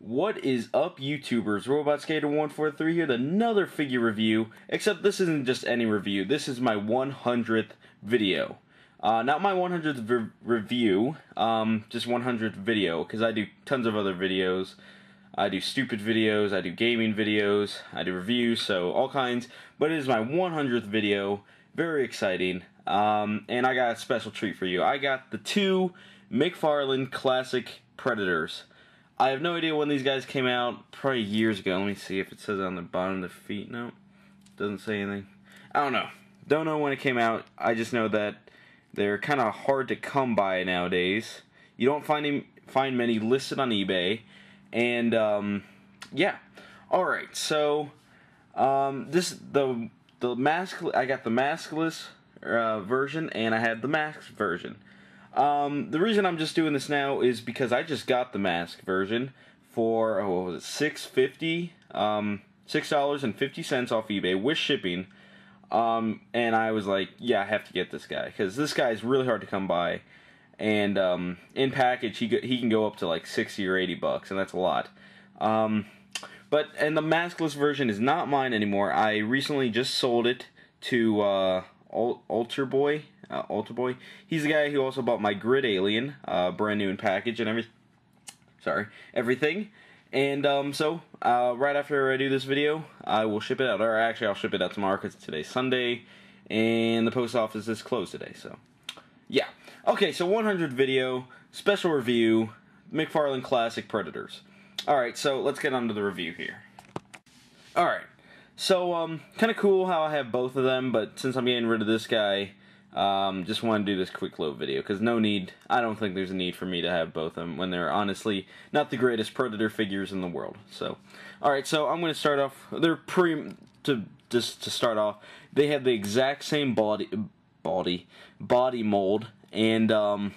What is up, YouTubers? RobotSkater143 here with another figure review, except this isn't just any review. This is my 100th video. Not my 100th review, just 100th video, because I do tons of other videos. I do stupid videos, I do gaming videos, I do reviews, so all kinds. But it is my 100th video. Very exciting. And I got a special treat for you. I got the two McFarlane Classic Predators. I have no idea when these guys came out, probably years ago. Let me see if it says on the bottom of the feet. No, doesn't say anything. I don't know. Don't know when it came out. I just know that they're kind of hard to come by nowadays. You don't find many listed on eBay. And, yeah. Alright, so, I got the maskless version, and I have the masked version. The reason I'm just doing this now is because I just got the mask version for, what was it, $6.50, $6.50 off eBay with shipping, and I was like, yeah, I have to get this guy, because this guy is really hard to come by, and, in package, he can go up to like 60 or 80 bucks, and that's a lot. And the maskless version is not mine anymore. I recently just sold it to, Alter Boy. He's the guy who also bought my Grid Alien, brand new in package and everything. And right after I do this video, I will ship it out. Or actually, I'll ship it out tomorrow because today's Sunday, and the post office is closed today. So, yeah. Okay, so 100 video, special review, McFarlane Classic Predators. All right, so let's get on to the review here. All right. So, kind of cool how I have both of them, but since I'm getting rid of this guy, just want to do this quick load video, because I don't think there's a need for me to have both of them, when they're honestly not the greatest Predator figures in the world. So, alright, so I'm going to start off, to start off, they have the exact same body mold, and,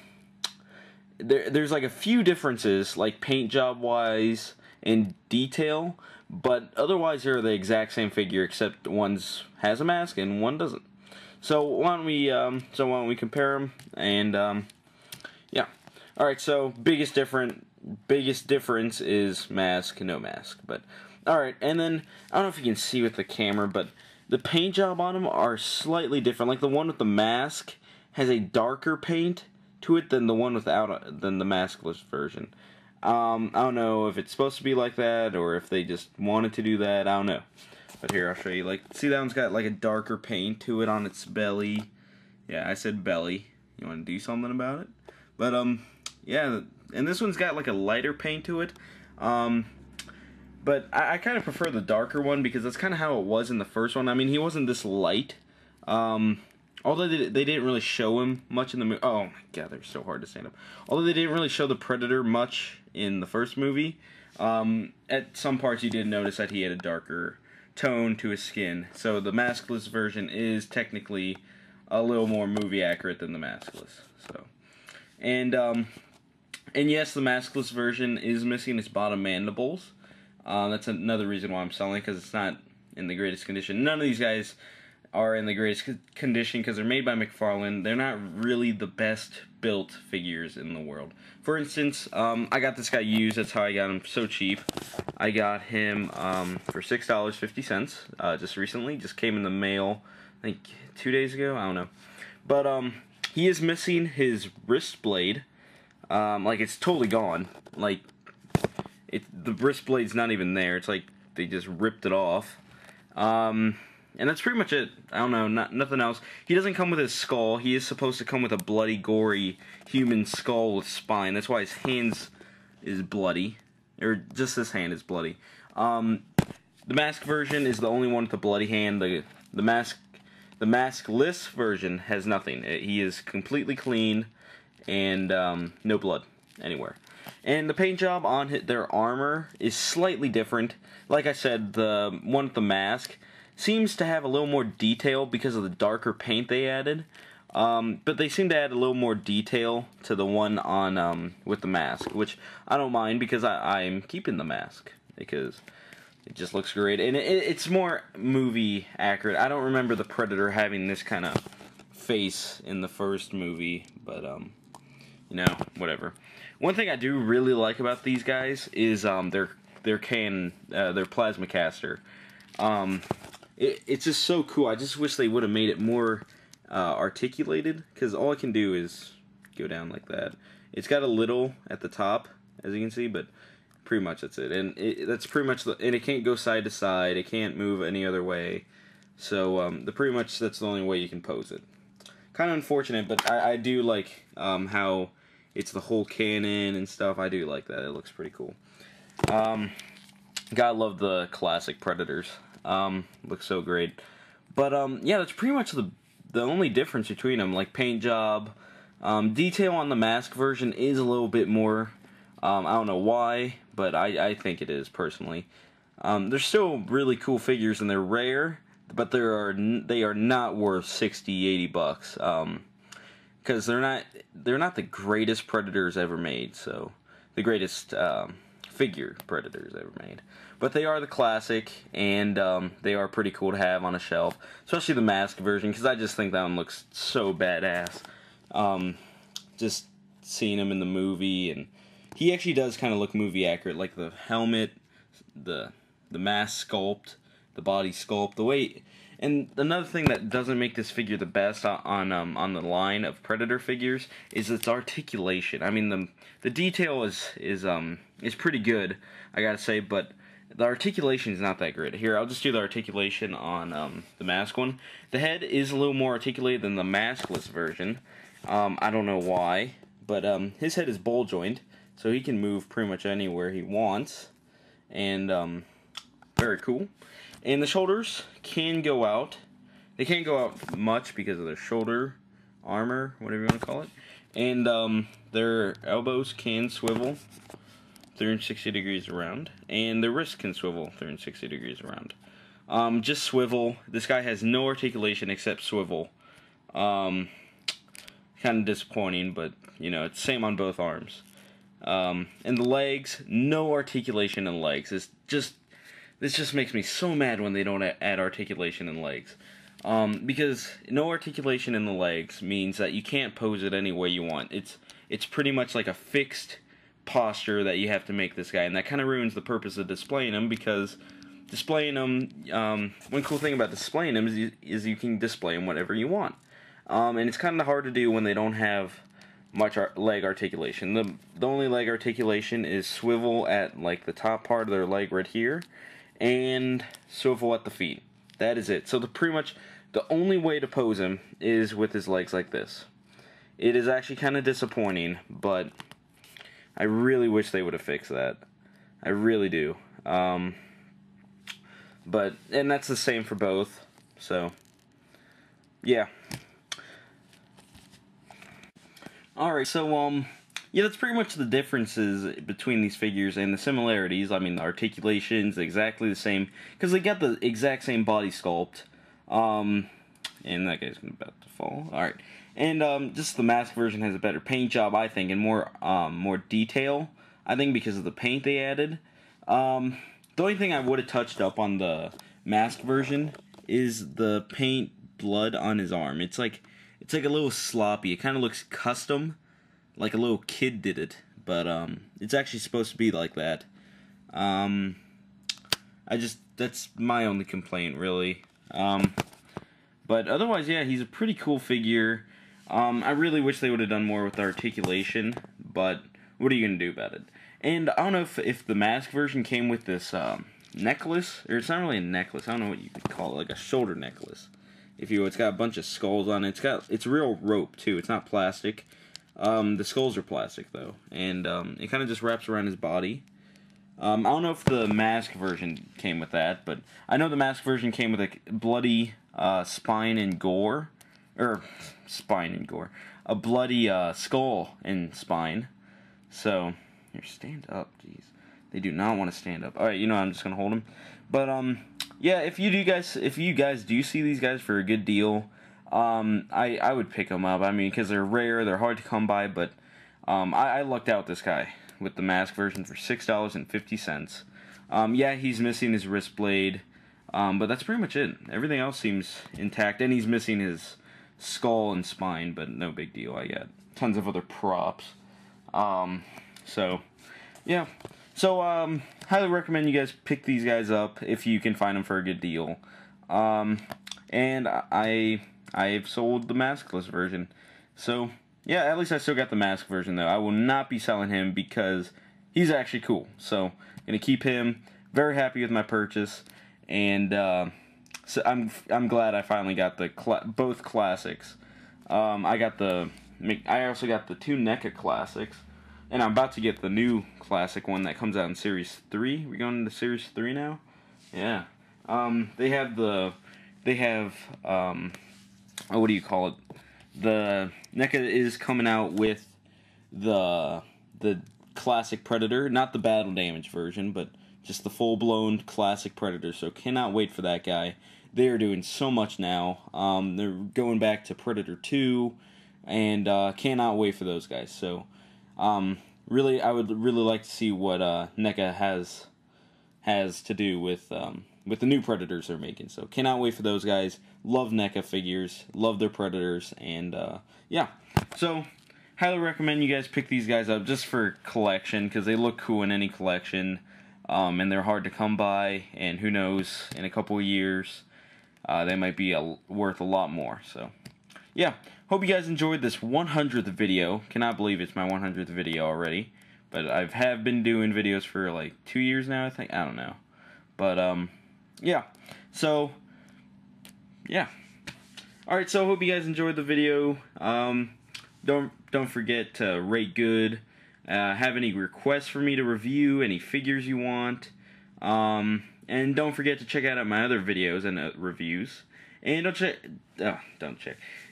there's like a few differences, like paint job wise, and detail, but otherwise they're the exact same figure, except one has a mask and one doesn't. So why don't we compare them? And yeah. All right. So biggest difference is mask, no mask. But all right. And then I don't know if you can see with the camera, but the paint job on them are slightly different. Like the one with the mask has a darker paint to it than the one than the maskless version. I don't know if it's supposed to be like that, or if they just wanted to do that, I don't know. But here, I'll show you. Like, see that one's got like a darker paint to it on its belly. Yeah, I said belly. You want to do something about it? But, yeah, and this one's got like a lighter paint to it. But I kind of prefer the darker one, because that's kind of how it was in the first one. I mean, he wasn't this light. Although they didn't really show him much in the movie. Oh my god, they're so hard to stand up. Although they didn't really show the Predator much in the first movie, at some parts you did notice that he had a darker tone to his skin. So the maskless version is technically a little more movie accurate than the maskless. So, and yes, the maskless version is missing its bottom mandibles. That's another reason why I'm selling it, because it's not in the greatest condition. None of these guys are in the greatest condition because they're made by McFarlane. They're not really the best built figures in the world. For instance, I got this guy used. That's how I got him so cheap. I got him for $6.50 just recently. Just came in the mail, I think 2 days ago. I don't know. But he is missing his wrist blade. Like, it's totally gone. Like, the wrist blade's not even there. It's like they just ripped it off. And that's pretty much it. I don't know, nothing else. He doesn't come with his skull. He is supposed to come with a bloody, gory human skull with spine. That's why his hands is bloody. Or just this hand is bloody. The mask version is the only one with the bloody hand. The maskless version has nothing. He is completely clean and no blood anywhere. And the paint job on their armor is slightly different. Like I said, the one with the mask seems to have a little more detail because of the darker paint they added. But they seem to add a little more detail to the one on with the mask, which I don't mind, because I'm keeping the mask because it just looks great, and it's more movie accurate. I don't remember the Predator having this kind of face in the first movie, but you know, whatever. One thing I do really like about these guys is their plasma caster. It's just so cool. I just wish they would have made it more articulated, because all it can do is go down like that. It's got a little at the top, as you can see, but pretty much that's it. And that's pretty much and it can't go side to side. It can't move any other way. So pretty much that's the only way you can pose it. Kind of unfortunate, but I do like how it's the whole cannon and stuff. I do like that. It looks pretty cool. Gotta love the classic Predators. Looks so great. But yeah, that's pretty much the only difference between them. Like paint job, detail on the mask version is a little bit more. I don't know why, but I think it is personally. They're still really cool figures and they're rare, but they are not worth $60, $80. Because they're not the greatest Predators ever made. So the greatest figure Predators ever made. But they are the classic, and they are pretty cool to have on a shelf. Especially the masked version, because I just think that one looks so badass. Just seeing him in the movie, and he actually does kind of look movie accurate. Like the helmet, the mask sculpt, the body sculpt, the way. And another thing that doesn't make this figure the best on the line of Predator figures is its articulation. I mean, the detail is pretty good, I gotta say, but the articulation is not that great. Here, I'll just do the articulation on the mask one. The head is a little more articulated than the maskless version. I don't know why, but his head is ball joint, so he can move pretty much anywhere he wants, and very cool. And the shoulders can go out. They can't go out much because of their shoulder armor, whatever you want to call it. And their elbows can swivel 360 degrees around, and their wrists can swivel 360 degrees around. Just swivel. This guy has no articulation except swivel. Kind of disappointing, but you know, it's same on both arms. And the legs, no articulation in legs. This just makes me so mad when they don't add articulation in legs. Because no articulation in the legs means that you can't pose it any way you want. It's pretty much like a fixed posture that you have to make this guy, and that kind of ruins the purpose of displaying him, because displaying him, one cool thing about displaying him is you can display him whatever you want. And it's kind of hard to do when they don't have much leg articulation. The only leg articulation is swivel at like the top part of their leg right here, and swivel at the feet. That is it. So pretty much the only way to pose him is with his legs like this. It is actually kind of disappointing, but I really wish they would have fixed that. I really do. And that's the same for both. So, yeah. Alright, so, yeah, that's pretty much the differences between these figures, and the similarities. I mean, the articulation's exactly the same, because they got the exact same body sculpt. And that guy's about to fall. Alright. And just the mask version has a better paint job, I think, and more detail, I think, because of the paint they added. The only thing I would have touched up on the mask version is the paint blood on his arm. It's like a little sloppy. It kind of looks custom, like a little kid did it, but it's actually supposed to be like that. That's my only complaint, really. But otherwise, yeah, he's a pretty cool figure. I really wish they would have done more with the articulation, but what are you going to do about it? And I don't know if the mask version came with this necklace, or it's not really a necklace, I don't know what you could call it, like a shoulder necklace. If you will. It's got a bunch of skulls on it. It's real rope, too. It's not plastic. The skulls are plastic, though, and it kind of just wraps around his body. I don't know if the mask version came with that, but I know the mask version came with a bloody spine and gore. A bloody skull and spine. So, here, stand up, jeez. They do not want to stand up. Alright, you know, I'm just going to hold him. But, yeah, if you guys do see these guys for a good deal, I would pick them up. I mean, because they're rare, they're hard to come by, but I lucked out this guy with the mask version for $6.50. Yeah, he's missing his wrist blade, but that's pretty much it. Everything else seems intact, and he's missing his skull and spine, but no big deal. I got tons of other props. So yeah. So highly recommend you guys pick these guys up if you can find them for a good deal. And I've sold the maskless version. So yeah, at least I still got the mask version though. I will not be selling him because he's actually cool. So I'm gonna keep him. Very happy with my purchase, and so I'm glad I finally got the both classics. I also got the two NECA classics, and I'm about to get the new classic one that comes out in Series 3. We're going into Series 3 now? Yeah. They have what do you call it? The NECA is coming out with the classic Predator, not the battle damage version, but just the full-blown classic Predator, so cannot wait for that guy. They are doing so much now. They're going back to Predator 2, and cannot wait for those guys. So, really, I would really like to see what NECA has to do with the new Predators they're making. So, cannot wait for those guys. Love NECA figures, love their Predators, and yeah. So, highly recommend you guys pick these guys up just for collection, because they look cool in any collection, and they're hard to come by, and who knows, in a couple of years, they might be worth a lot more. So, yeah, hope you guys enjoyed this 100th video. Cannot believe it's my 100th video already, but I have been doing videos for like 2 years now, I think. I don't know, but yeah. So, yeah. Alright, so I hope you guys enjoyed the video. Don't forget to rate good. Have any requests for me to review, any figures you want. And don't forget to check out my other videos and reviews. And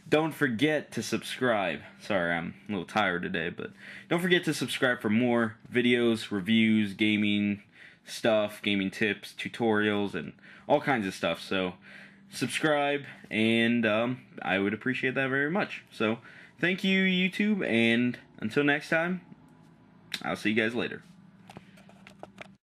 don't forget to subscribe. Sorry, I'm a little tired today, but don't forget to subscribe for more videos, reviews, gaming stuff, gaming tips, tutorials, and all kinds of stuff. So subscribe, and I would appreciate that very much. So thank you, YouTube, and until next time, I'll see you guys later.